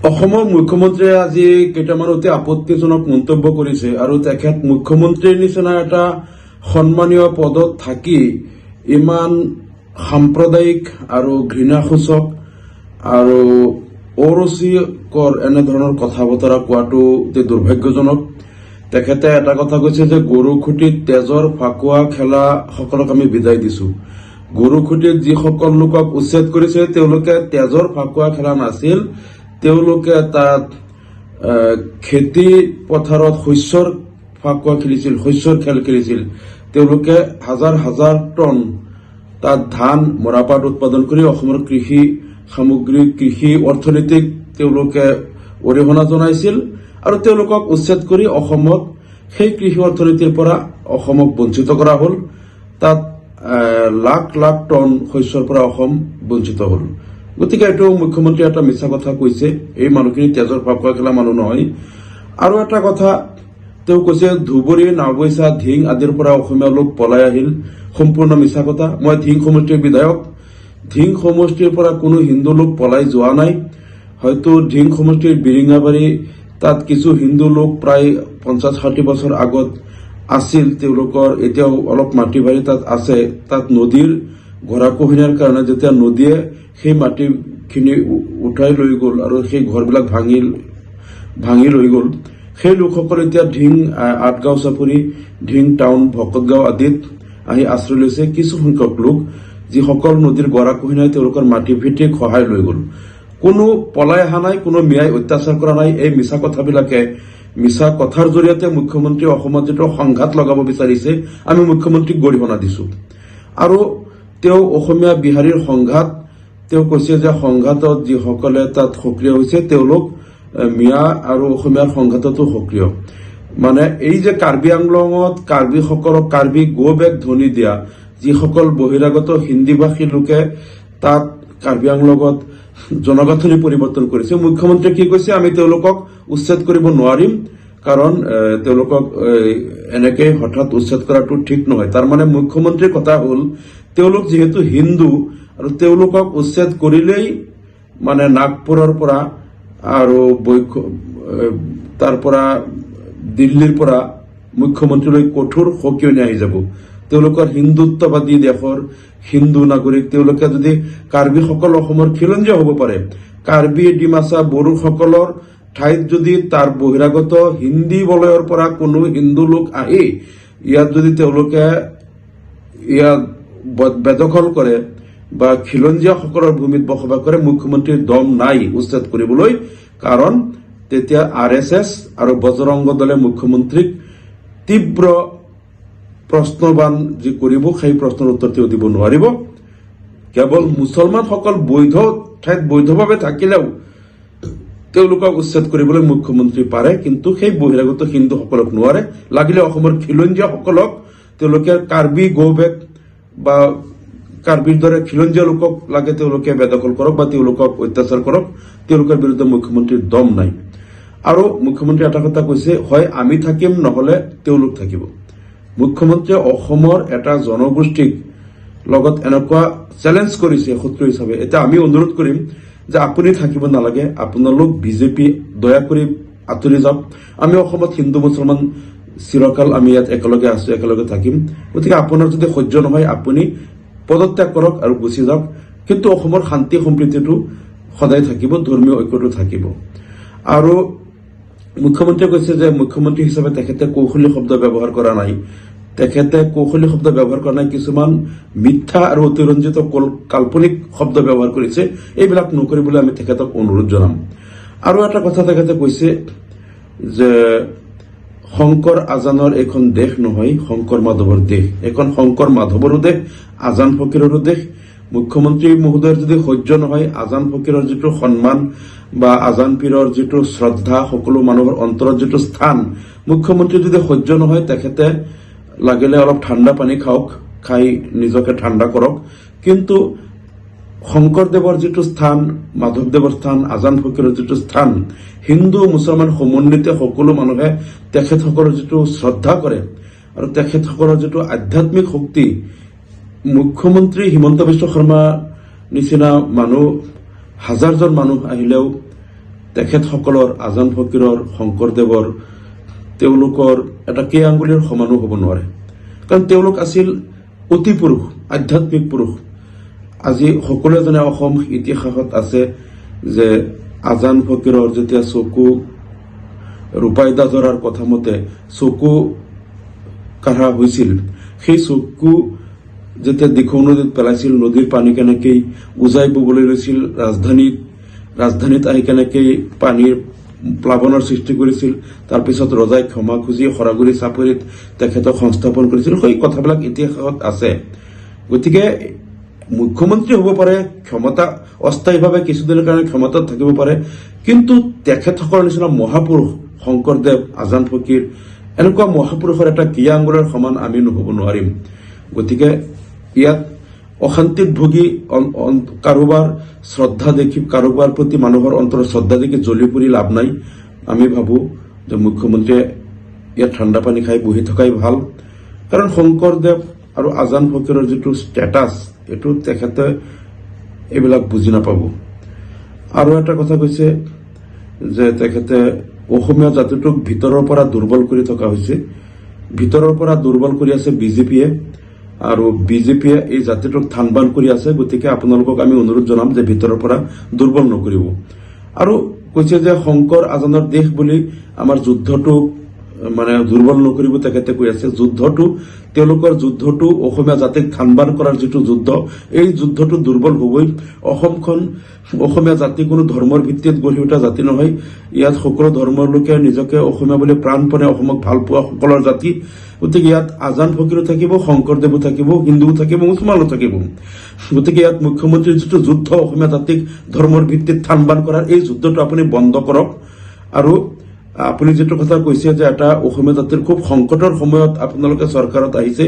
অসমৰ মুখ্যমন্ত্ৰীয়ে আজি কেইটামান অতি আপত্তিজনক মন্তব্য কৰিছে আৰু তেখেত মুখ্যমন্ত্ৰীৰ নিচিনা এটা সন্মানীয় পদত থাকি ইমান সাম্প্ৰদায়িক আৰু ঘৃণাসূচক আৰু অৰুচিকৰ এনেধৰণৰ কথা বতৰা কোৱাটো অতি দুৰ্ভাগ্যজনক। তেখেতে এটা কথা কৈছে যে গৰুখুটিত তেজৰ ফাকুৱা খেলা সকলক আমি বিদায় দিছো। গৰুখুটিত যিসকল লোকক উচ্ছেদ কৰিছে তেওঁলোকে তেজৰ ফাকুৱা খেলা নাছিল, তেওঁলোকে তাত খেতি পথাৰত শস্যৰ ফাকুৱা খেলিছিল, শস্যৰ খেল খেলিছিল। তেওঁলোকে হাজাৰ হাজাৰ টন তাত ধান মৰাপাট উৎপাদন কৰি অসমৰ কৃষি সামগ্ৰী কৃষি অৰ্থনীতিক তেওঁলোকে অৰিহণা জনাইছিল আৰু তেওঁলোকক উচ্ছেদ কৰি অসমত সেই কৃষি অৰ্থনীতিৰ পৰা অসমক বঞ্চিত কৰা হ'ল। তাত লাখ লাখ টন শস্যৰ পৰা অসম বঞ্চিত হ'ল। গতিকে এইটো মুখ্যমন্ত্ৰীয়ে এটা মিছা কথা কৈছে। এই মানুহখিনি তেজৰ ফাকুৱা খেলা মানুহ নহয়। আৰু এটা কথা তেওঁ কৈছে ধুবুৰী, নাওবৈচা, ধিং আদিৰ পৰা অসমীয়া লোক পলাই আহিল, সম্পূৰ্ণ মিছা কথা। মই ধিং সমষ্টিৰ বিধায়ক। ধিং সমষ্টিৰ পৰা কোনো হিন্দু লোক পলাই যোৱা নাই। হয়তো ধিং সমষ্টিৰ বিৰিঙাবাৰী তাত কিছু হিন্দু লোক প্ৰায় 50-60 বছৰ আগত আছিল, তেওঁলোকৰ এতিয়াও অলপ মাটি বাৰী তাত আছে। তাত নদীৰ গৰাখহনীয়াৰ কাৰণে যেতিয়া নদীয়ে সেই মাটিখিনি উঠাই লৈ গ'ল আৰু সেই ঘৰবিলাক ভাঙি লৈ গ'ল, সেই লোকসকল এতিয়া ধিং আঠগাঁও চাপৰি, ধিং টাউন, ভকতগাঁও আদিত আহি আশ্ৰয় লৈছে। কিছু সংখ্যক লোক যিসকল নদীৰ গৰাখহনীয়াই তেওঁলোকৰ মাটি ভিত্তিক সহায় লৈ গ'ল। কোনো পলাই অহা নাই, কোনো মিয়াই অত্যাচাৰ কৰা নাই। এই মিছা কথাবিলাকে, মিছা কথাৰ জৰিয়তে মুখ্যমন্ত্ৰীয়ে অসমত যিটো সংঘাত লগাব বিচাৰিছে, আমি মুখ্যমন্ত্ৰীক গৰিহণা দিছো। আৰু তেওঁ অসমীয়া বিহাৰীৰ সংঘাত, তেওঁ কৈছে যে সংঘাতত যিসকলে তাত সক্ৰিয় হৈছে তেওঁলোক মিয়া আৰু অসমীয়াৰ সংঘাততো সক্ৰিয়। মানে এই যে কাৰ্বি আংলঙত কাৰ্বিসকলক কাৰ্বি গো বেক ধ্বনি দিয়া যিসকল বহিৰাগত হিন্দীভাষী লোকে তাত কাৰ্বি আংলঙত জনগাঁথনি পৰিৱৰ্তন কৰিছে, মুখ্যমন্ত্ৰীয়ে কি কৈছে, আমি তেওঁলোকক উচ্ছেদ কৰিব নোৱাৰিম, কাৰণ তেওঁলোকক এনেকে হঠাৎ উচ্ছেদ কৰাটো ঠিক নহয়। তাৰমানে মুখ্যমন্ত্ৰীৰ কথা হ'ল তেওঁলোক যিহেতু হিন্দু আৰু তেওঁলোকক উচ্ছেদ কৰিলেই মানে নাগপুৰৰ পৰা আৰু তাৰ পৰা দিল্লীৰ পৰা মুখ্যমন্ত্ৰীলৈ কঠোৰ সকিয়নি আহি যাব। তেওঁলোকৰ হিন্দুত্ববাদী দেশৰ হিন্দু নাগৰিক, তেওঁলোকে যদি কাৰ্বিসকল অসমৰ খিলঞ্জীয়া হ'ব পাৰে, কাৰ্বি ডিমাচা বড়োসকলৰ ঠাইত যদি তাৰ বহিৰাগত হিন্দী বলয়ৰ পৰা কোনো হিন্দু লোক আহি ইয়াত যদি তেওঁলোকে ইয়াত বেদখল কৰে বা খিলঞ্জীয়াসকলৰ ভূমিত বসবাস কৰে, মুখ্যমন্ত্ৰীৰ দম নাই উচ্ছেদ কৰিবলৈ। কাৰণ তেতিয়া RSS আৰু বজৰংগ দলে মুখ্যমন্ত্ৰীক তীব্ৰ প্ৰশ্নবান যি কৰিব, সেই প্ৰশ্নৰ উত্তৰ তেওঁ দিব নোৱাৰিব। কেৱল মুছলমানসকল বৈধ ঠাইত বৈধভাৱে থাকিলেও তেওঁলোকক উচ্ছেদ কৰিবলৈ মুখ্যমন্ত্ৰী পাৰে, কিন্তু সেই বহিৰাগত হিন্দুসকলক নোৱাৰে। লাগিলে অসমৰ খিলঞ্জীয়াসকলক তেওঁলোকে কাৰ্বি গো বেক বা কাৰ্বিৰ দৰে খিলঞ্জীয়া লোকক লাগে তেওঁলোকে বেদখল কৰক বা তেওঁলোকক অত্যাচাৰ কৰক, তেওঁলোকৰ বিৰুদ্ধে মুখ্যমন্ত্ৰীৰ দম নাই। আৰু মুখ্যমন্ত্ৰীয়ে এটা কথা কৈছে, হয় আমি থাকিম নহলে তেওঁলোক থাকিব। মুখ্যমন্ত্ৰীয়ে অসমৰ এটা জনগোষ্ঠীক লগত এনেকুৱা চেলেঞ্জ কৰিছে শত্ৰু হিচাপে। এতিয়া আমি অনুৰোধ কৰিম যে আপুনি থাকিব নালাগে, আপোনালোক বিজেপি দয়া কৰি আঁতৰি যাওক। আমি অসমত হিন্দু মুছলমান চিৰকাল আমি ইয়াত একেলগে আছো, একেলগে থাকিম। গতিকে আপোনাৰ যদি সহ্য নহয় আপুনি পদত্যাগ কৰক আৰু গুচি যাওক। কিন্তু অসমৰ শান্তি সম্প্ৰীতিটো সদায় থাকিব, ধৰ্মীয় ঐক্যটো থাকিব। আৰু মুখ্যমন্ত্ৰীয়ে কৈছে যে মুখ্যমন্ত্ৰী হিচাপে তেখেতে কৌশলী শব্দ ব্যৱহাৰ কৰা নাই। তেখেতে কৌশলী শব্দ ব্যৱহাৰ কৰা নাই, কিছুমান মিথ্যা আৰু অতিৰঞ্জিত কাল্পনিক শব্দ ব্যৱহাৰ কৰিছে। এইবিলাক নকৰিবলৈ আমি তেখেতক অনুৰোধ জনাম। আৰু এটা কথা তেখেতে কৈছে যে শংকৰ আজানৰ এখন দেশ নহয়, শংকৰ মাধৱৰ দেশ। এখন শংকৰ মাধৱৰো দেশ, আজান ফকীৰৰো দেশ। মুখ্যমন্ত্ৰী মহোদয়ৰ যদি সহ্য নহয় আজান ফকীৰৰ যিটো সন্মান বা আজান পীৰৰ যিটো শ্ৰদ্ধা, সকলো মানুহৰ অন্তৰত যিটো স্থান, মুখ্যমন্ত্ৰী যদি সহ্য নহয় তেখেতে লাগিলে অলপ ঠাণ্ডা পানী খাওক, খাই নিজকে ঠাণ্ডা কৰক। কিন্তু শংকৰদেৱৰ যিটো স্থান, মাধৱদেৱৰ স্থান, আজান ফকীৰৰ যিটো স্থান, হিন্দু মুছলমান সমন্বিত সকলো মানুহে তেখেতসকলৰ যিটো শ্ৰদ্ধা কৰে আৰু তেখেতসকলৰ যিটো আধ্যাত্মিক শক্তি, মুখ্যমন্ত্ৰী হিমন্ত বিশ্ব শৰ্মা নিচিনা মানুহ হাজাৰজন মানুহ আহিলেও তেখেতসকলৰ আজান ফকীৰৰ শংকৰদেৱৰ তেওঁলোকৰ এটা কেই আঙুলিৰ সমানো হ'ব নোৱাৰে, কাৰণ তেওঁলোক আছিল অতি পুৰুষ, আধ্যাত্মিক পুৰুষ। আজি সকলোৱে জানে অসম ইতিহাসত আছে যে আজান ফকীৰৰ যেতিয়া চকু ৰূপাইদা জৰাৰ কথা মতে চকু কাঢ়া হৈছিল, সেই চকু যেতিয়া দিখৌ নদীত পেলাইছিল, নদীৰ পানী কেনেকৈ উজাই ববলৈ লৈছিল, ৰাজধানীত আহি কেনেকৈ পানীৰ প্লাৱনৰ সৃষ্টি কৰিছিল, তাৰপিছত ৰজাই ক্ষমা খুজি সৰাগুৰি চাপৰিত তেখেতক সংস্থাপন কৰিছিল, সেই কথাবিলাক ইতিহাসত আছে। গতিকে মুখ্যমন্ত্ৰী হ'ব পাৰে, ক্ষমতা অস্থায়ীভাৱে কিছুদিনৰ কাৰণে ক্ষমতাত থাকিব পাৰে, কিন্তু তেখেতসকলৰ নিচিনা মহাপুৰুষ শংকৰদেৱ, আজান ফকীৰ, এনেকুৱা মহাপুৰুষৰ এটা কিয়া আঙুলৰ সমান আমি নহ'ব নোৱাৰিম। গতিকে ইয়াত অশান্তিত ভুগি কাৰোবাৰ শ্ৰদ্ধা দেখি, কাৰোবাৰ প্ৰতি মানুহৰ অন্তৰত শ্ৰদ্ধা দেখি জ্বলি পৰি লাভ নাই। আমি ভাবো যে মুখ্যমন্ত্ৰীয়ে ইয়াত ঠাণ্ডা পানী খাই বহি থকাই ভাল, কাৰণ শংকৰদেৱ আৰু আজান ফকীৰৰ যিটো ষ্টেটাছ, এইটো তেখেতে এইবিলাক বুজি নাপাব। আৰু এটা কথা কৈছে যে তেখেতে অসমীয়া জাতিটোক ভিতৰৰ পৰা দুৰ্বল কৰি থকা হৈছে, ভিতৰৰ পৰা দুৰ্বল কৰি আছে বিজেপিয়ে, আৰু বিজেপিয়ে এই জাতিটোক থান বান কৰি আছে। গতিকে আপোনালোকক আমি অনুৰোধ জনাম যে ভিতৰৰ পৰা দুৰ্বল নকৰিব। আৰু কৈছে যে শংকৰ আজানৰ দেশ বুলি আমাৰ যুদ্ধটো মানে দুৰ্বল নকৰিব, তেখেতে কৈ আছে। তেওঁলোকৰ যুদ্ধটো অসমীয়া জাতিক থান বান কৰাৰ যিটো যুদ্ধ, এই যুদ্ধটো দুৰ্বল হবই। অসমখন অসমীয়া জাতি কোনো ধৰ্মৰ ভিত্তিত গঢ়ি উঠা জাতি নহয়। ইয়াত সকলো ধৰ্মৰ লোকে নিজকে অসমীয়া বুলি প্ৰাণপণে অসমক ভাল পোৱা সকলৰ জাতি। গতিকে ইয়াত আজান ফকীৰো থাকিব, শংকৰদেৱো থাকিব, হিন্দুও থাকিব, মুছলমানো থাকিব। গতিকে ইয়াত মুখ্যমন্ত্ৰীৰ যিটো যুদ্ধ অসমীয়া জাতিক ধৰ্মৰ ভিত্তিত থান বান কৰাৰ, এই যুদ্ধটো আপুনি বন্ধ কৰক। আৰু আপুনি যিটো কথা কৈছে যে এটা অসমীয়া জাতিৰ খুব সংকটৰ সময়ত আপোনালোকে চৰকাৰত আহিছে,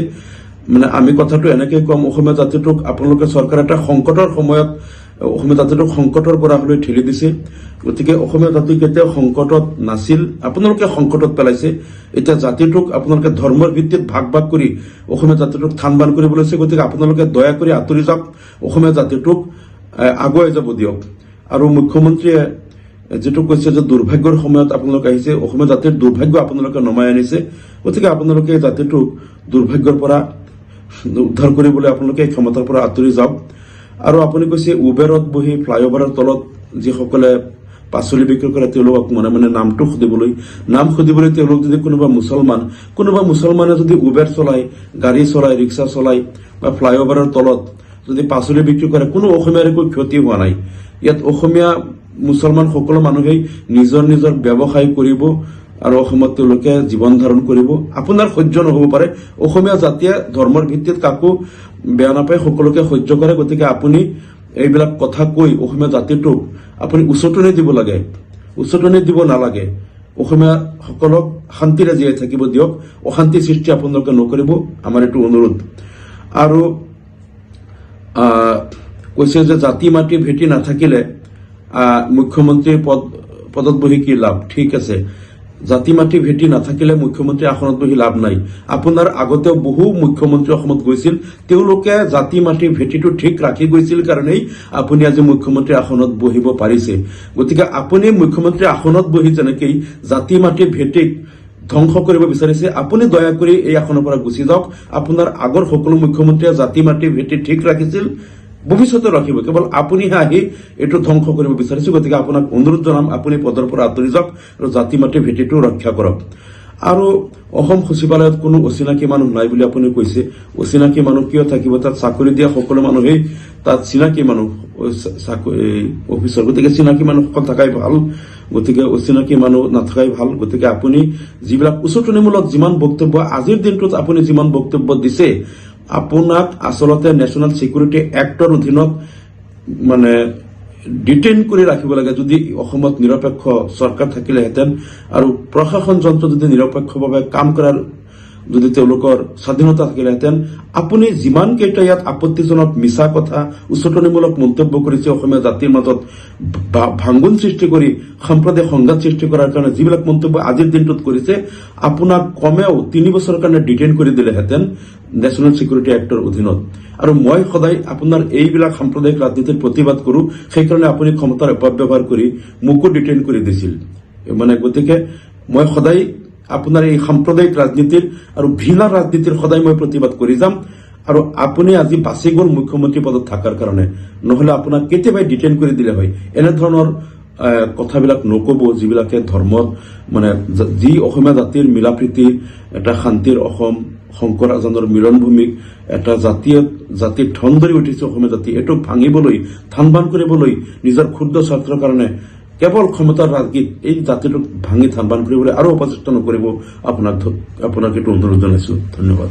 মানে আমি কথাটো এনেকে কম, অসমীয়া জাতিটোক আপোনালোকে চৰকাৰ এটা সংকটৰ সময়ত অসমীয়া জাতিটোক সংকটৰ পৰা হ'লৈ ঠেলি দিছে। গতিকে অসমীয়া জাতি কেতিয়াও সংকটত নাছিল, আপোনালোকে সংকটত পেলাইছে। এতিয়া জাতিটোক আপোনালোকে ধৰ্মৰ ভিত্তিত ভাগ ভাগ কৰি অসমীয়া জাতিটোক থান বান কৰিব লৈছে। গতিকে আপোনালোকে দয়া কৰি আঁতৰি যাওক, অসমীয়া জাতিটোক আগুৱাই যাব দিয়ক। আৰু মুখ্যমন্ত্ৰীয়ে যিটো কৈছে যে দুৰ্ভাগ্যৰ সময়ত আপোনালোকে আহিছে, অসমীয়া জাতিৰ দুৰ্ভাগ্য আপোনালোকে নমাই আনিছে। গতিকে আপোনালোকে জাতিটোক দুৰ্ভাগ্যৰ পৰা উদ্ধাৰ কৰিবলৈ আপোনালোকে ক্ষমতাৰ পৰা আঁতৰি যাওক। আৰু আপুনি কৈছে উবেৰত বহি ফ্লাইঅভাৰৰ তলত যিসকলে পাচলি বিক্ৰী কৰে তেওঁলোকক মানে নামটো সুধিবলৈ তেওঁলোক যদি কোনোবা মুছলমানে যদি উবেৰ চলাই, গাড়ী চলাই, ৰিক্সা চলাই বা ফ্লাইঅভাৰৰ তলত যদি পাচলি বিক্ৰী কৰে, কোনো অসমীয়াৰ একো ক্ষতি হোৱা নাই। ইয়াত অসমীয়া মুছলমান সকলো মানুহেই নিজৰ নিজৰ ব্যৱসায় কৰিব আৰু অসমত তেওঁলোকে জীৱন ধাৰণ কৰিব। আপোনাৰ সহ্য নহব পাৰে, অসমীয়া জাতিয়ে ধৰ্মৰ ভিত্তিত কাকো বেয়া নাপায়, সকলোকে সহ্য কৰে। গতিকে আপুনি এইবিলাক কথা কৈ অসমীয়া জাতিটোক আপুনি উচতনি দিব লাগে, উচতনি দিব নালাগে। অসমীয়া সকলক শান্তিৰে জীয়াই থাকিব দিয়ক, অশান্তি সৃষ্টি আপোনালোকে নকৰিব, আমাৰ এইটো অনুৰোধ। আৰু কৈছে যে জাতি মাটি ভেটি নাথাকিলে মুখ্যমন্ত্ৰীৰ পদত বহি কি লাভ। ঠিক আছে, জাতি মাটি ভেটি নাথাকিলে মুখ্যমন্ত্ৰী আসনত বহি লাভ নাই। আপোনাৰ আগতেও বহু মুখ্যমন্ত্ৰী অসমত গৈছিল, তেওঁলোকে জাতি মাটি ভেটিটো ঠিক ৰাখি গৈছিল কাৰণেই আপুনি আজি মুখ্যমন্ত্ৰী আসনত বহিব পাৰিছে। গতিকে আপুনি মুখ্যমন্ত্ৰী আসনত বহি যেনেকৈ জাতি মাটি ভেটিক ধ্বংস কৰিব বিচাৰিছে, আপুনি দয়া কৰি এই আসনৰ পৰা গুচি যাওক। আপোনাৰ আগৰ সকলো মুখ্যমন্ত্ৰীয়ে জাতি মাটি ভেটি ঠিক ৰাখিছিল, ভৱিষ্যতে ৰাখিব, কেৱল আপুনিহে আহি এইটো ধ্বংস কৰিব বিচাৰিছে। গতিকে আপোনাক অনুৰোধ জনাম, আপুনি পদৰ পৰা আঁতৰি যাওক আৰু জাতি মাটি ভেটিটো ৰক্ষা কৰক। আৰু অসম সচিবালয়ত কোনো অচিনাকি মানুহ নাই বুলি আপুনি কৈছে। অচিনাকি মানুহ কিয় থাকিব? তাত চাকৰি দিয়া সকলো মানুহেই তাত চিনাকি মানুহ অফিচৰ। গতিকে চিনাকি মানুহসকল থকাই ভাল, গতিকে অচিনাকি মানুহ নাথাকাই ভাল। গতিকে আপুনি যিবিলাক উচতনিমূলক যিমান বক্তব্য আজিৰ দিনটোত আপুনি যিমান বক্তব্য দিছে, আপোনাক আচলতে নেশ্যনেল ছিকিউৰিটি এক্টৰ অধীনত মানে ডিটেইন কৰি ৰাখিব লাগে। যদি অসমত নিৰপেক্ষ চৰকাৰ থাকিলেহেঁতেন আৰু প্ৰশাসন যন্ত্ৰ যদি নিৰপেক্ষভাৱে কাম কৰাৰ যদি তেওঁলোকৰ স্বাধীনতা থাকিলেহেঁতেন, আপুনি যিমান কেইটা ইয়াত আপত্তিজনক মিছা কথা, উচতনিমূলক মন্তব্য কৰিছে, অসমীয়া জাতিৰ মাজত ভাংগুন সৃষ্টি কৰি সাম্প্ৰদায়িক সংঘাত সৃষ্টি কৰাৰ কাৰণে যিবিলাক মন্তব্য আজিৰ দিনটোত কৰিছে, আপোনাক কমেও 3 বছৰৰ কাৰণে ডিটেইন কৰি দিলেহেঁতেন নেশ্যনেল ছিকিউৰিটি এক্টৰ অধীনত। আৰু মই সদায় আপোনাৰ এইবিলাক সাম্প্ৰদায়িক ৰাজনীতিৰ প্ৰতিবাদ কৰো, সেইকাৰণে আপুনি ক্ষমতাৰ অপব্যৱহাৰ কৰি মোকো ডিটেইন কৰি দিছিল। মানে গতিকে মই সদায় আপোনাৰ এই সাম্প্ৰদায়িক ৰাজনীতিৰ আৰু ঘৃণা ৰাজনীতিৰ সদায় মই প্ৰতিবাদ কৰি যাম। আৰু আপুনি আজি বাচি গ'ল মুখ্যমন্ত্ৰী পদত থকাৰ কাৰণে, নহলে আপোনাক কেতিয়াবাই ডিটেইন কৰি দিলে হয়। এনেধৰণৰ কথাবিলাক নকব যিবিলাকে ধৰ্মত মানে যি অসমীয়া জাতিৰ মিলাপ্ৰীতি, এটা শান্তিৰ অসম, শংকৰ আজানৰ মিলনভূমিক এটা জাতিৰ ধন ধৰি উঠিছে অসমীয়া জাতি, এইটো ভাঙিবলৈ, থান বান কৰিবলৈ নিজৰ ক্ষুদ্ৰ স্বাৰ্থৰ কাৰণে কেৱল ক্ষমতাৰ ৰাজনীতিত এই জাতিটোক ভাঙি থান বান কৰিবলৈ আৰু অপচেষ্টা নকৰিব। আপোনাক এইটো অনুৰোধ জনাইছো। ধন্যবাদ।